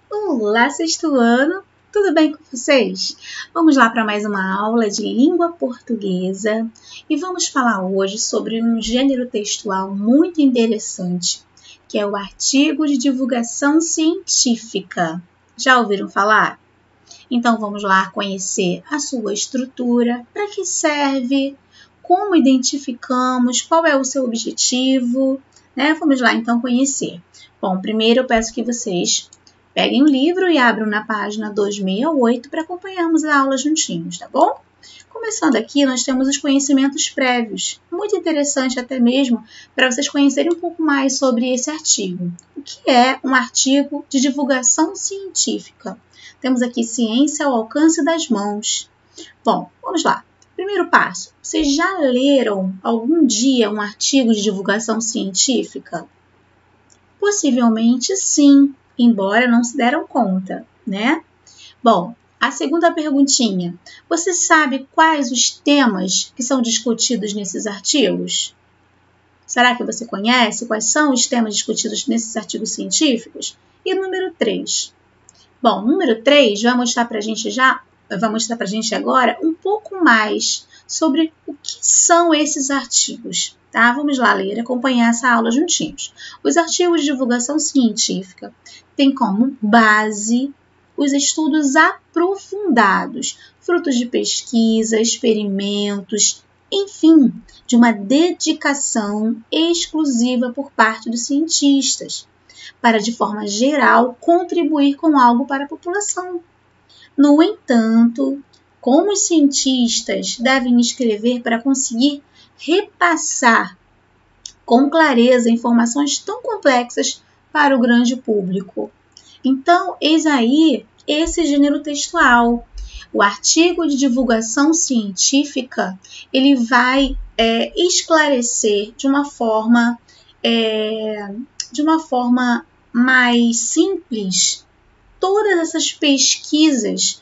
Olá, sexto ano! Tudo bem com vocês? Vamos lá para mais uma aula de língua portuguesa e vamos falar hoje sobre um gênero textual muito interessante, que é o artigo de divulgação científica. Já ouviram falar? Então vamos lá conhecer a sua estrutura, para que serve, como identificamos, qual é o seu objetivo, né? Vamos lá então conhecer. Bom, primeiro eu peço que vocês peguem o livro e abram na página 268 para acompanharmos a aula juntinhos, tá bom? Começando aqui, nós temos os conhecimentos prévios, muito interessante até mesmo para vocês conhecerem um pouco mais sobre esse artigo. O que é um artigo de divulgação científica? Temos aqui ciência ao alcance das mãos. Bom, vamos lá. Primeiro passo, vocês já leram algum dia um artigo de divulgação científica? Possivelmente sim, embora não se deram conta, né? Bom, a segunda perguntinha. Você sabe quais os temas que são discutidos nesses artigos? Será que você conhece quais são os temas discutidos nesses artigos científicos? E número 3. Bom, número 3 vai mostrar para a gente agora um pouco mais sobre o que são esses artigos. Tá? Vamos lá ler e acompanhar essa aula juntinhos. Os artigos de divulgação científica têm como base os estudos aprofundados, frutos de pesquisa, experimentos, enfim, de uma dedicação exclusiva por parte dos cientistas, para, de forma geral, contribuir com algo para a população. No entanto, como os cientistas devem escrever para conseguir repassar com clareza informações tão complexas para o grande público? Então, eis aí esse gênero textual. O artigo de divulgação científica, ele vai esclarecer de uma forma mais simples todas essas pesquisas,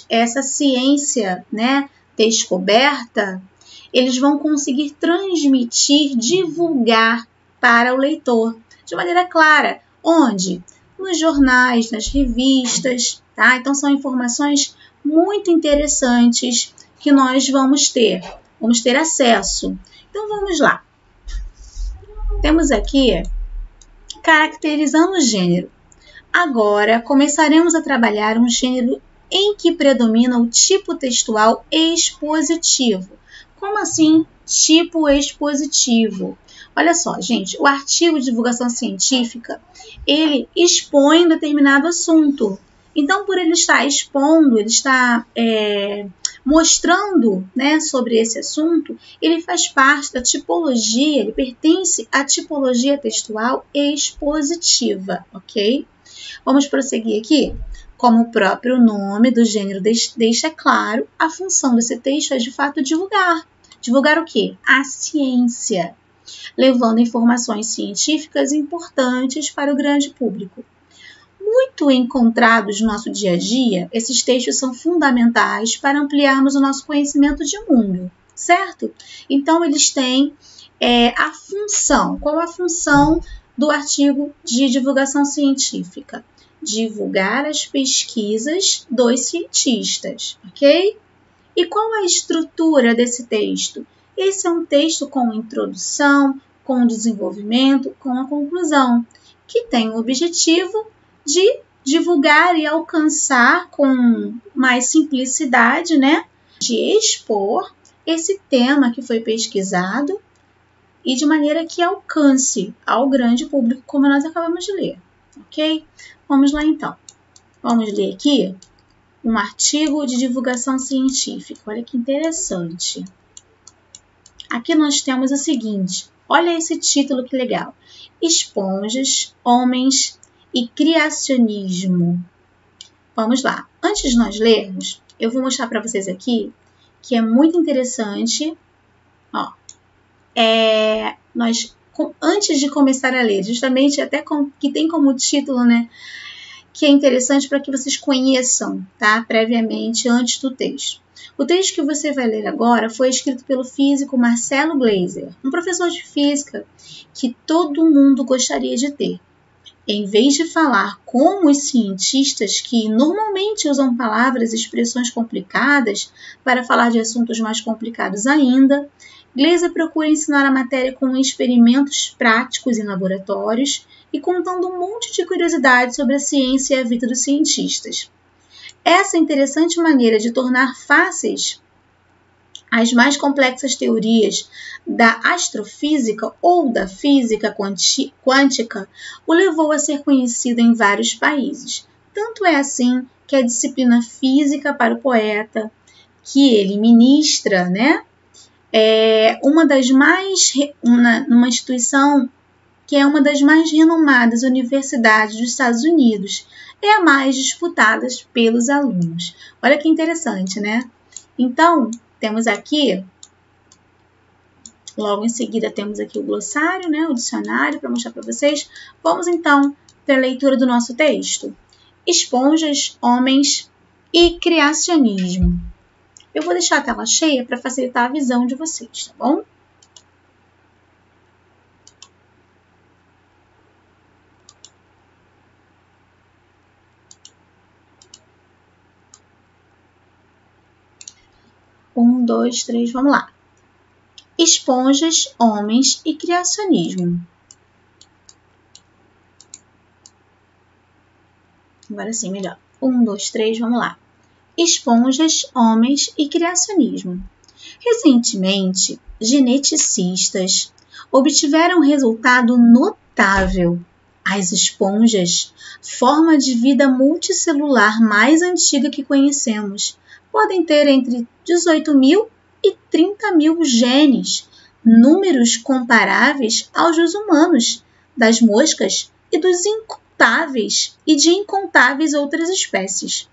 essa ciência, né, descoberta. Eles vão conseguir transmitir, divulgar para o leitor de maneira clara. Onde? Nos jornais, nas revistas, tá? Então são informações muito interessantes que nós vamos ter acesso. Então vamos lá. Temos aqui caracterizando o gênero. Agora começaremos a trabalhar um gênero em que predomina o tipo textual expositivo. Como assim tipo expositivo? Olha só, gente, o artigo de divulgação científica, ele expõe um determinado assunto. Então, por ele estar expondo, ele está mostrando, né, sobre esse assunto, ele faz parte da tipologia, ele pertence à tipologia textual expositiva, ok? Vamos prosseguir aqui. Como o próprio nome do gênero deixa claro, a função desse texto é de fato divulgar. Divulgar o quê? A ciência, levando informações científicas importantes para o grande público. Muito encontrados no nosso dia a dia, esses textos são fundamentais para ampliarmos o nosso conhecimento de mundo, certo? Então, eles têm a função. Qual a função do artigo de divulgação científica? Divulgar as pesquisas dos cientistas, ok? E qual a estrutura desse texto? Esse é um texto com introdução, com desenvolvimento, com a conclusão, que tem o objetivo de divulgar e alcançar com mais simplicidade, né? De expor esse tema que foi pesquisado e de maneira que alcance ao grande público, como nós acabamos de ler, ok? Vamos lá então. Vamos ler aqui um artigo de divulgação científica. Olha que interessante. Aqui nós temos o seguinte. Olha esse título que legal. Esponjas, homens e criacionismo. Vamos lá. Antes de nós lermos, eu vou mostrar para vocês aqui que é muito interessante. Ó, antes de começar a ler, justamente até que tem como título, né, que é interessante para que vocês conheçam, tá, previamente, antes do texto. O texto que você vai ler agora foi escrito pelo físico Marcelo Gleiser, um professor de física que todo mundo gostaria de ter. Em vez de falar como os cientistas que normalmente usam palavras e expressões complicadas para falar de assuntos mais complicados ainda, Glaser procura ensinar a matéria com experimentos práticos em laboratórios e contando um monte de curiosidades sobre a ciência e a vida dos cientistas. Essa interessante maneira de tornar fáceis as mais complexas teorias da astrofísica ou da física quântica o levou a ser conhecido em vários países. Tanto é assim que a disciplina física para o poeta que ele ministra, é numa instituição que é uma das mais renomadas universidades dos Estados Unidos, é a mais disputada pelos alunos. Olha que interessante, né? Então, temos aqui, logo em seguida temos aqui o glossário, o dicionário para mostrar para vocês. Vamos então para a leitura do nosso texto. Esponjas, homens e criacionismo. Eu vou deixar a tela cheia para facilitar a visão de vocês, tá bom? Um, dois, três, vamos lá. Esponjas, homens e criacionismo. Agora sim, melhor. Um, dois, três, vamos lá. Esponjas, homens e criacionismo. Recentemente, geneticistas obtiveram um resultado notável. As esponjas, forma de vida multicelular mais antiga que conhecemos, podem ter entre 18 mil e 30 mil genes, números comparáveis aos dos humanos, das moscas e de incontáveis outras espécies.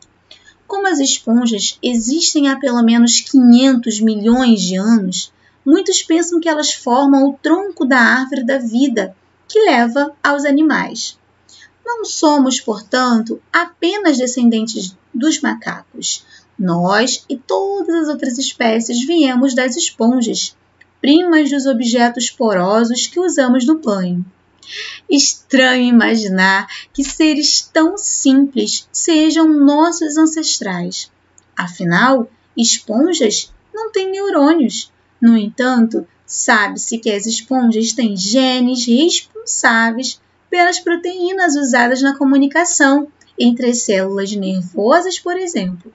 Como as esponjas existem há pelo menos 500 milhões de anos, muitos pensam que elas formam o tronco da árvore da vida que leva aos animais. Não somos, portanto, apenas descendentes dos macacos. Nós e todas as outras espécies viemos das esponjas, primas dos objetos porosos que usamos no banho. Estranho imaginar que seres tão simples sejam nossos ancestrais. Afinal, esponjas não têm neurônios. No entanto, sabe-se que as esponjas têm genes responsáveis pelas proteínas usadas na comunicação entre as células nervosas, por exemplo.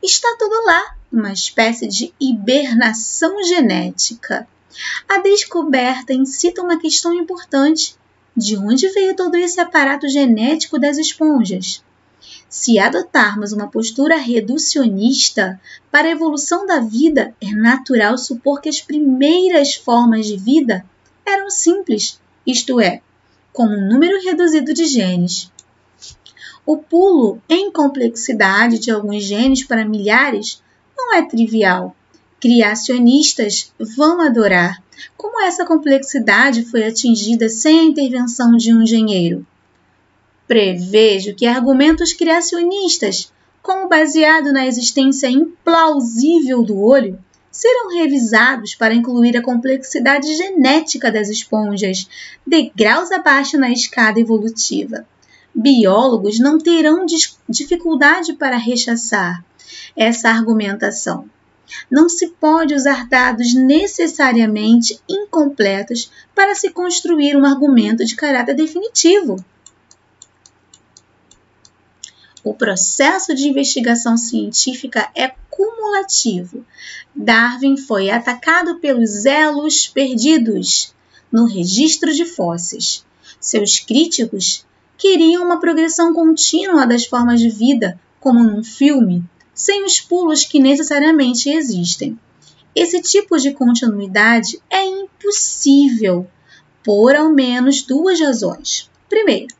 Está tudo lá, uma espécie de hibernação genética. A descoberta incita uma questão importante. De onde veio todo esse aparato genético das esponjas? Se adotarmos uma postura reducionista para a evolução da vida, é natural supor que as primeiras formas de vida eram simples, isto é, com um número reduzido de genes. O pulo em complexidade de alguns genes para milhares não é trivial. Criacionistas vão adorar como essa complexidade foi atingida sem a intervenção de um engenheiro. Prevejo que argumentos criacionistas, como baseado na existência implausível do olho, serão revisados para incluir a complexidade genética das esponjas, degraus abaixo na escada evolutiva. Biólogos não terão dificuldade para rechaçar essa argumentação. Não se pode usar dados necessariamente incompletos para se construir um argumento de caráter definitivo. O processo de investigação científica é cumulativo. Darwin foi atacado pelos elos perdidos no registro de fósseis. Seus críticos queriam uma progressão contínua das formas de vida, como num filme, sem os pulos que necessariamente existem. Esse tipo de continuidade é impossível, por ao menos duas razões. Primeiro,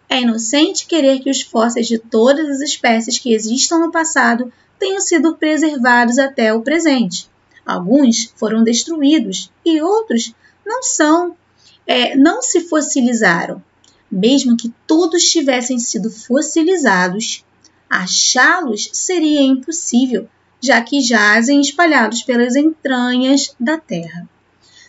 é inocente querer que os fósseis de todas as espécies que existam no passado tenham sido preservados até o presente. Alguns foram destruídos e outros não se fossilizaram. Mesmo que todos tivessem sido fossilizados, achá-los seria impossível, já que jazem espalhados pelas entranhas da Terra.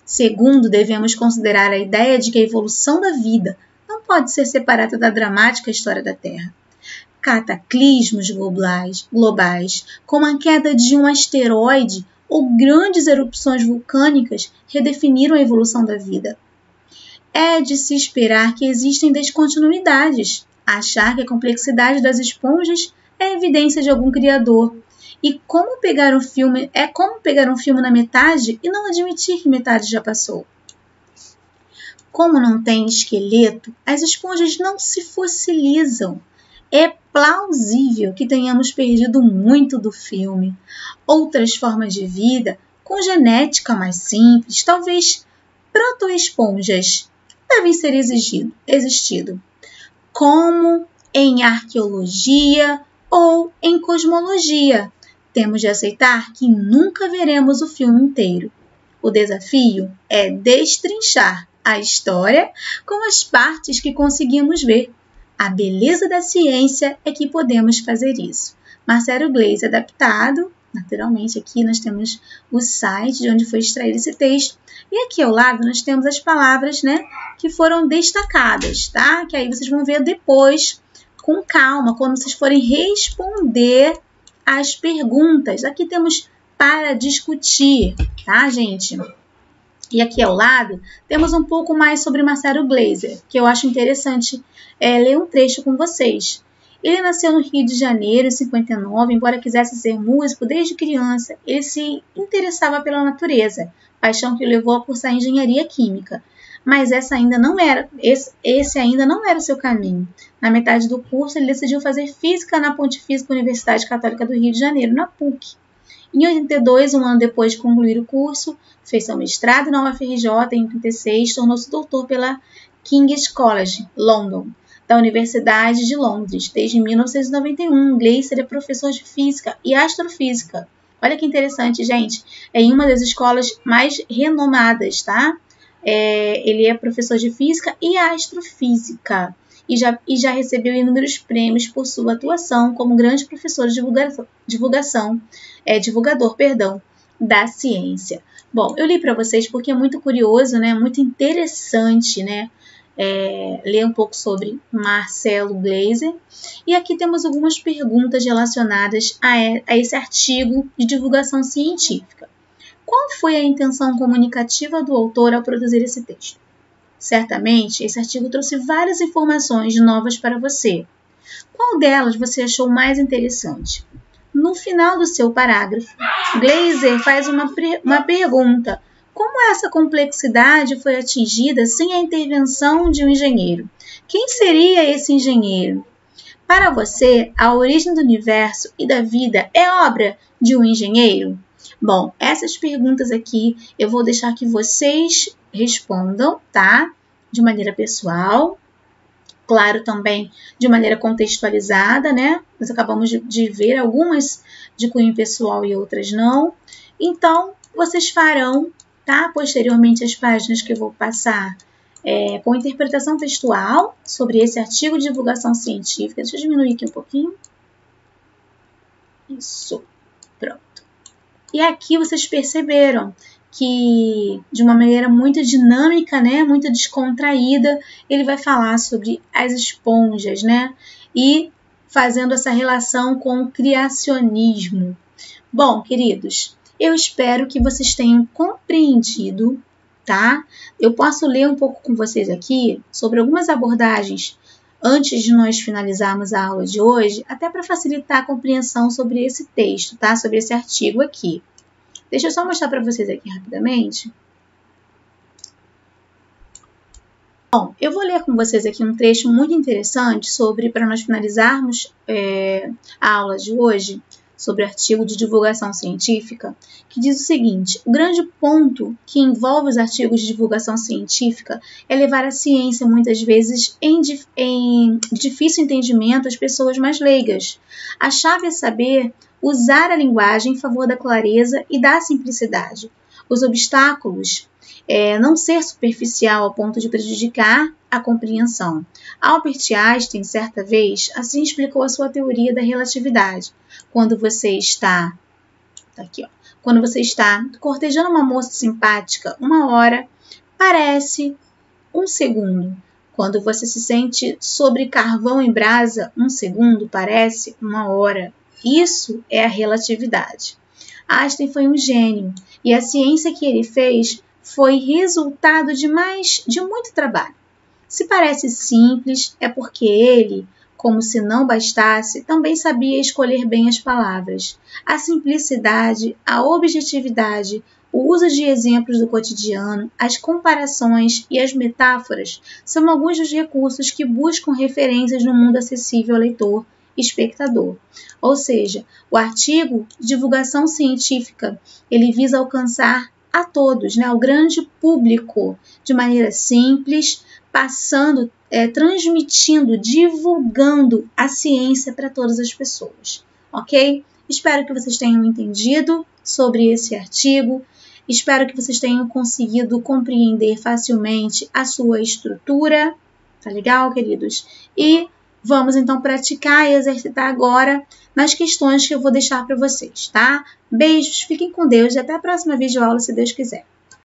Segundo, devemos considerar a ideia de que a evolução da vida não pode ser separada da dramática história da Terra. Cataclismos globais, como a queda de um asteroide ou grandes erupções vulcânicas, redefiniram a evolução da vida. É de se esperar que existem descontinuidades. Achar que a complexidade das esponjas é evidência de algum criador. E como pegar um filme na metade e não admitir que metade já passou. Como não tem esqueleto, as esponjas não se fossilizam. É plausível que tenhamos perdido muito do filme. Outras formas de vida, com genética mais simples, talvez protoesponjas, devem ser existido, como em arqueologia ou em cosmologia. Temos de aceitar que nunca veremos o filme inteiro. O desafio é destrinchar a história com as partes que conseguimos ver. A beleza da ciência é que podemos fazer isso. Marcelo Gleisi adaptado. Naturalmente, aqui nós temos o site de onde foi extraído esse texto. E aqui ao lado nós temos as palavras, né, que foram destacadas, tá? Que aí vocês vão ver depois, com calma, quando vocês forem responder as perguntas. Aqui temos para discutir, tá, gente? E aqui ao lado temos um pouco mais sobre Marcelo Gleisi, que eu acho interessante ler um trecho com vocês. Ele nasceu no Rio de Janeiro em 59, embora quisesse ser músico desde criança, ele se interessava pela natureza, paixão que o levou a cursar engenharia química. Mas esse ainda não era o seu caminho. Na metade do curso, ele decidiu fazer física na Pontifícia Universidade Católica do Rio de Janeiro, na PUC. Em 82, um ano depois de concluir o curso, fez seu mestrado na UFRJ. Em 86, tornou-se doutor pela King's College, London, da Universidade de Londres. Desde 1991, Gleisi é professor de física e astrofísica. Olha que interessante, gente. É em uma das escolas mais renomadas, tá? Ele é professor de física e astrofísica. E já recebeu inúmeros prêmios por sua atuação como grande professor de divulgador da ciência. Bom, eu li para vocês porque é muito curioso, né? Muito interessante, né? Ler um pouco sobre Marcelo Gleisi. E aqui temos algumas perguntas relacionadas a esse artigo de divulgação científica. Qual foi a intenção comunicativa do autor ao produzir esse texto? Certamente, esse artigo trouxe várias informações novas para você. Qual delas você achou mais interessante? No final do seu parágrafo, Gleisi faz uma pergunta. Como essa complexidade foi atingida sem a intervenção de um engenheiro? Quem seria esse engenheiro? Para você, a origem do universo e da vida é obra de um engenheiro? Bom, essas perguntas aqui eu vou deixar que vocês respondam, tá? De maneira pessoal, claro, também de maneira contextualizada, né? Nós acabamos de ver algumas de cunho pessoal e outras não. Então, vocês farão, tá? Posteriormente, as páginas que eu vou passar com interpretação textual sobre esse artigo de divulgação científica. Deixa eu diminuir aqui um pouquinho. Isso, pronto. E aqui vocês perceberam que, de uma maneira muito dinâmica, né, muito descontraída, ele vai falar sobre as esponjas, né, e fazendo essa relação com o criacionismo. Bom, queridos, eu espero que vocês tenham compreendido, tá? Eu posso ler um pouco com vocês aqui sobre algumas abordagens antes de nós finalizarmos a aula de hoje, até para facilitar a compreensão sobre esse texto, tá? Sobre esse artigo aqui. Deixa eu só mostrar para vocês aqui rapidamente. Bom, eu vou ler com vocês aqui um trecho muito interessante para nós finalizarmos a aula de hoje, sobre o artigo de divulgação científica, que diz o seguinte: o grande ponto que envolve os artigos de divulgação científica é levar a ciência, muitas vezes, em difícil entendimento às pessoas mais leigas. A chave é saber usar a linguagem em favor da clareza e da simplicidade. Os obstáculos não ser superficial ao ponto de prejudicar a compreensão. Albert Einstein, certa vez, assim explicou a sua teoria da relatividade. Quando você está cortejando uma moça simpática, 1 hora parece 1 segundo. Quando você se sente sobre carvão em brasa, 1 segundo parece 1 hora. Isso é a relatividade. Einstein foi um gênio e a ciência que ele fez foi resultado de muito trabalho. Se parece simples, é porque ele, como se não bastasse, também sabia escolher bem as palavras. A simplicidade, a objetividade, o uso de exemplos do cotidiano, as comparações e as metáforas são alguns dos recursos que buscam referências no mundo acessível ao leitor e espectador. Ou seja, o artigo de divulgação científica, ele visa alcançar a todos, o grande público, de maneira simples, passando, transmitindo, divulgando a ciência para todas as pessoas, ok? Espero que vocês tenham entendido sobre esse artigo, espero que vocês tenham conseguido compreender facilmente a sua estrutura, tá legal, queridos? E vamos então praticar e exercitar agora nas questões que eu vou deixar para vocês, tá? Beijos, fiquem com Deus e até a próxima videoaula, se Deus quiser.